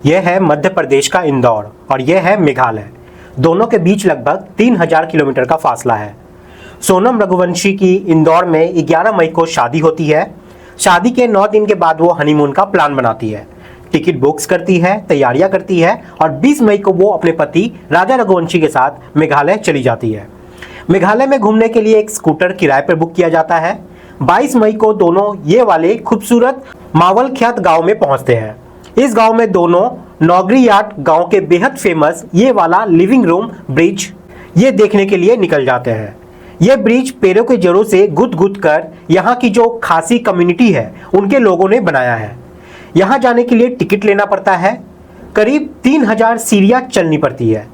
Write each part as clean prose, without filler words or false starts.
यह है मध्य प्रदेश का इंदौर और यह है मेघालय। दोनों के बीच लगभग 3000 किलोमीटर का फासला है। सोनम रघुवंशी की इंदौर में 11 मई को शादी होती है। शादी के 9 दिन के बाद वो हनीमून का प्लान बनाती है, टिकट बुक्स करती है, तैयारियां करती है और 20 मई को वो अपने पति राजा रघुवंशी के साथ मेघालय चली जाती है। मेघालय में घूमने के लिए एक स्कूटर किराए पर बुक किया जाता है। 22 मई को दोनों ये वाले खूबसूरत मावलख्यात गांव में पहुंचते हैं। इस गांव में दोनों नौगरियाट गांव के बेहद फेमस ये वाला लिविंग रूम ब्रिज ये देखने के लिए निकल जाते हैं। ये ब्रिज पेड़ों के जड़ों से गुद कर यहाँ की जो खासी कम्युनिटी है उनके लोगों ने बनाया है। यहाँ जाने के लिए टिकट लेना पड़ता है। करीब 3000 सीढ़ियाँ चलनी पड़ती है।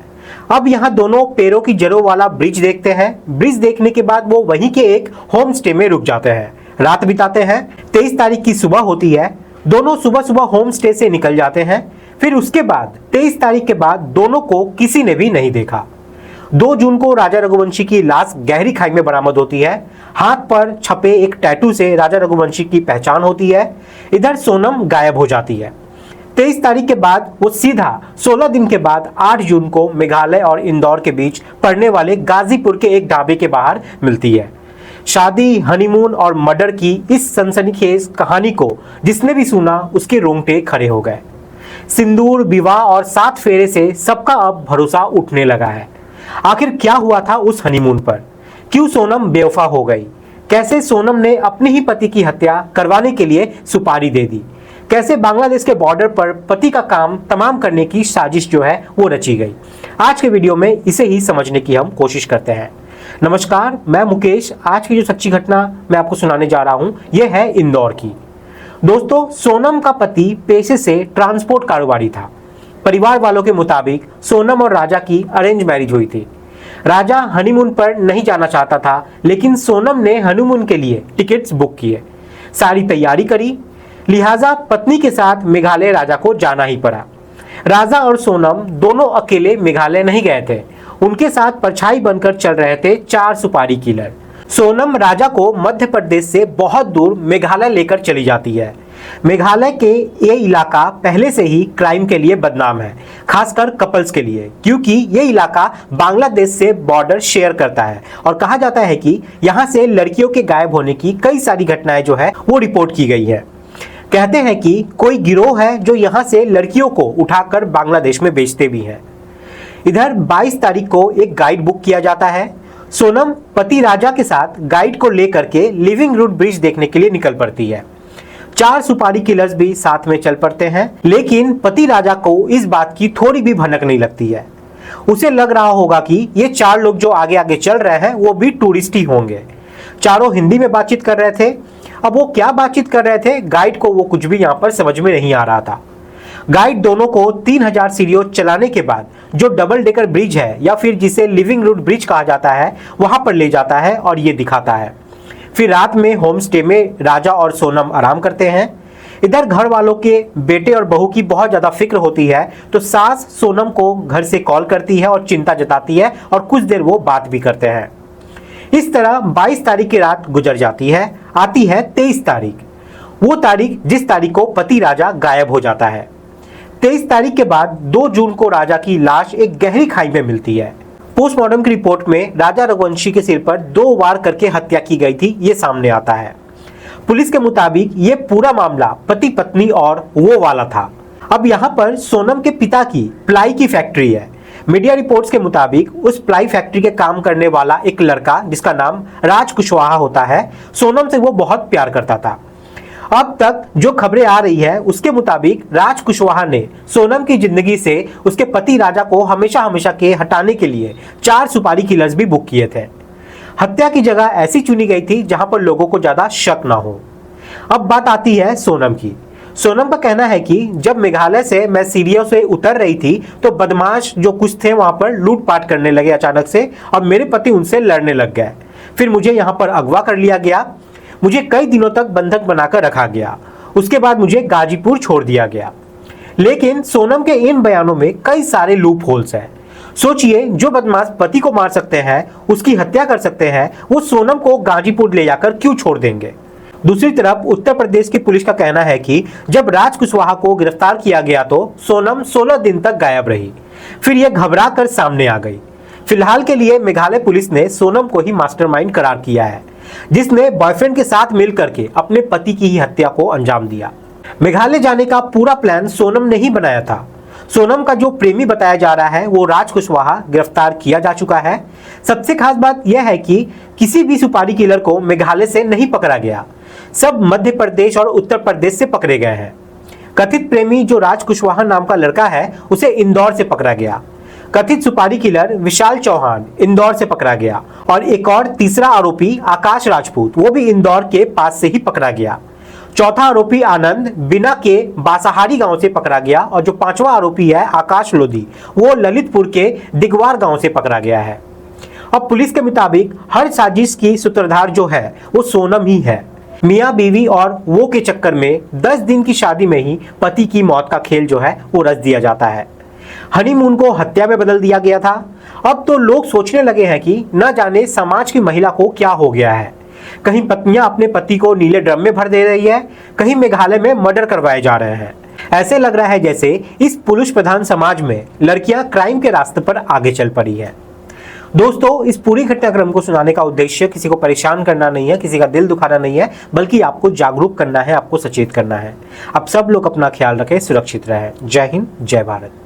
अब यहाँ दोनों पेड़ों की जड़ों वाला ब्रिज देखते हैं। ब्रिज देखने के बाद वो वहीं के एक होम स्टे में रुक जाते हैं, रात बिताते हैं। 23 तारीख की सुबह होती है। दोनों सुबह सुबह होम स्टे से निकल जाते हैं। फिर उसके बाद 23 तारीख के बाद दोनों को किसी ने भी नहीं देखा। 2 जून को राजा रघुवंशी की लाश गहरी खाई में बरामद होती है। हाथ पर छपे एक टैटू से राजा रघुवंशी की पहचान होती है। इधर सोनम गायब हो जाती है। 23 तारीख के बाद वो सीधा 16 दिन के बाद 8 जून को मेघालय और इंदौर के बीच पड़ने वाले गाजीपुर के एक ढाबे के बाहर मिलती है। शादी, हनीमून और मर्डर की इस सनसनीखेज कहानी को जिसने भी सुना उसके रोंगटे खड़े हो गए। सिंदूर, विवाह और 7 फेरे से सबका अब भरोसा उठने लगा है। आखिर क्या हुआ था उस हनीमून पर? क्यों सोनम बेवफा हो गई? कैसे सोनम ने अपने ही पति की हत्या करवाने के लिए सुपारी दे दी? कैसे बांग्लादेश के बॉर्डर पर पति का काम तमाम करने की साजिश जो है वो रची गई? आज के वीडियो में इसे ही समझने की हम कोशिश करते हैं। नमस्कार, मैं मुकेश। आज की जो सच्ची घटना मैं आपको सुनाने जा रहा हूं यह है इंदौर की। दोस्तों, सोनम का पति पेशे से ट्रांसपोर्ट कारोबारी था। परिवार वालों के मुताबिक सोनम और राजा की अरेंज मैरिज हुई थी। राजा हनीमून पर नहीं जाना चाहता था, लेकिन सोनम ने हनीमून के लिए टिकट्स बुक किए, सारी तैयारी करी। लिहाजा पत्नी के साथ मेघालय राजा को जाना ही पड़ा। राजा और सोनम दोनों अकेले मेघालय नहीं गए थे। उनके साथ परछाई बनकर चल रहे थे 4 सुपारी किलर। सोनम राजा को मध्य प्रदेश से बहुत दूर मेघालय लेकर चली जाती है। मेघालय के ये इलाका पहले से ही क्राइम के लिए बदनाम है, खासकर कपल्स के लिए, क्योंकि ये इलाका बांग्लादेश से बॉर्डर शेयर करता है और कहा जाता है कि यहाँ से लड़कियों के गायब होने की कई सारी घटनाएं जो है वो रिपोर्ट की गई है। कहते हैं कि कोई गिरोह है जो यहाँ से लड़कियों को उठाकर बांग्लादेश में बेचते भी हैं। इधर 22 तारीख को एक गाइड बुक किया जाता है। सोनम पति राजा के साथ गाइड को लेकर के लिविंग रूट ब्रिज देखने के लिए निकल पड़ती है। 4 सुपारी किलर्स भी साथ में चल पड़ते हैं, लेकिन पति राजा को इस बात की थोड़ी भी भनक नहीं लगती है। उसे लग रहा होगा कि ये 4 लोग जो आगे आगे चल रहे हैं वो भी टूरिस्ट ही होंगे। चारों हिंदी में बातचीत कर रहे थे। अब वो क्या बातचीत कर रहे थे, गाइड को वो कुछ भी यहाँ पर समझ में नहीं आ रहा था। गाइड दोनों को 3000 सीढ़ियों चलाने के बाद जो डबल डेकर ब्रिज है या फिर जिसे लिविंग रूट ब्रिज कहा जाता है वहां पर ले जाता है और ये दिखाता है। फिर रात में होम स्टे में राजा और सोनम आराम करते हैं। इधर घर वालों के बेटे और बहू की बहुत ज़्यादा फिक्र होती है, तो सास सोनम को घर से कॉल करती है और चिंता जताती है और कुछ देर वो बात भी करते हैं। इस तरह 22 तारीख की रात गुजर जाती है। आती है 23 तारीख, वो तारीख जिस तारीख को पति राजा गायब हो जाता है। 23 तारीख के बाद 2 जून को राजा की लाश एक गहरी खाई में मिलती है। पोस्टमार्टम की रिपोर्ट में राजा रघुवंशी के सिर पर 2 वार करके हत्या की गई थी, ये सामने आता है। पुलिस के मुताबिक ये पूरा मामला पति पत्नी और वो वाला था। अब यहाँ पर सोनम के पिता की प्लाई की फैक्ट्री है। मीडिया रिपोर्ट्स के मुताबिक उस प्लाई फैक्ट्री के काम करने वाला एक लड़का जिसका नाम राज कुशवाहा होता है, सोनम से वो बहुत प्यार करता था। अब तक जो खबरें आ रही है उसके मुताबिक राज कुशवाहा ने सोनम की जिंदगी से उसके पति राजा को हमेशा हमेशा के हटाने के लिए 4 सुपारी किलर्स भी बुक किए थे। हत्या की जगह ऐसी चुनी गई थी जहां पर लोगों को ज्यादा शक ना हो। अब बात आती है सोनम की। सोनम का कहना है कि जब मेघालय से मैं सीढ़ियों से उतर रही थी तो बदमाश जो कुछ थे वहां पर लूटपाट करने लगे अचानक से और मेरे पति उनसे लड़ने लग गए। फिर मुझे यहाँ पर अगवा कर लिया गया। मुझे कई दिनों तक बंधक बनाकर रखा गया। उसके बाद मुझे गाजीपुर छोड़ दिया गया। लेकिन सोनम के इन बयानों में कई सारे लूप होल्स हैं। सोचिए, जो बदमाश पति को मार सकते हैं, उसकी हत्या कर सकते हैं, वो सोनम को गाजीपुर ले जाकर क्यों छोड़ देंगे? दूसरी तरफ उत्तर प्रदेश की पुलिस का कहना है कि जब राज कुशवाहा को गिरफ्तार किया गया तो सोनम 16 दिन तक गायब रही, फिर यह घबरा कर सामने आ गई। फिलहाल के लिए मेघालय पुलिस ने सोनम को ही मास्टरमाइंड करार किया है, जिसने बॉयफ्रेंड के साथ मिल करके अपने पति की ही हत्या को अंजाम दिया। मेघालय जाने का पूरा प्लान सोनम ने ही बनाया था। सोनम का जो प्रेमी बताया जा रहा है वो राज कुशवाहा गिरफ्तार किया जा चुका है। सबसे खास बात यह है कि किसी भी सुपारी किलर को मेघालय से नहीं पकड़ा गया, सब मध्य प्रदेश और उत्तर प्रदेश से पकड़े गए हैं। कथित प्रेमी जो राज कुशवाहा नाम का लड़का है उसे इंदौर से पकड़ा गया। कथित सुपारी किलर विशाल चौहान इंदौर से पकड़ा गया और एक और तीसरा आरोपी आकाश राजपूत वो भी इंदौर के पास से ही पकड़ा गया। चौथा आरोपी आनंद बिना के बासाहारी गांव से पकड़ा गया और जो पांचवा आरोपी है आकाश लोधी वो ललितपुर के दिगवार गांव से पकड़ा गया है। अब पुलिस के मुताबिक हर साजिश की सूत्रधार जो है वो सोनम ही है। मियां बीवी और वो के चक्कर में 10 दिन की शादी में ही पति की मौत का खेल जो है वो रच दिया जाता है। हनीमून को हत्या में बदल दिया गया था। अब तो लोग सोचने लगे हैं कि न जाने समाज की महिला को क्या हो गया है। कहीं पत्नियां अपने पति को नीले ड्रम में भर दे रही है, कहीं मेघालय में मर्डर करवाए जा रहे हैं। ऐसे लग रहा है जैसे इस पुरुष प्रधान समाज में लड़कियां क्राइम के रास्ते पर आगे चल पड़ी है। दोस्तों, इस पूरी घटनाक्रम को सुनाने का उद्देश्य किसी को परेशान करना नहीं है, किसी का दिल दुखाना नहीं है, बल्कि आपको जागरूक करना है, आपको सचेत करना है। अब सब लोग अपना ख्याल रखें, सुरक्षित रहें। जय हिंद, जय भारत।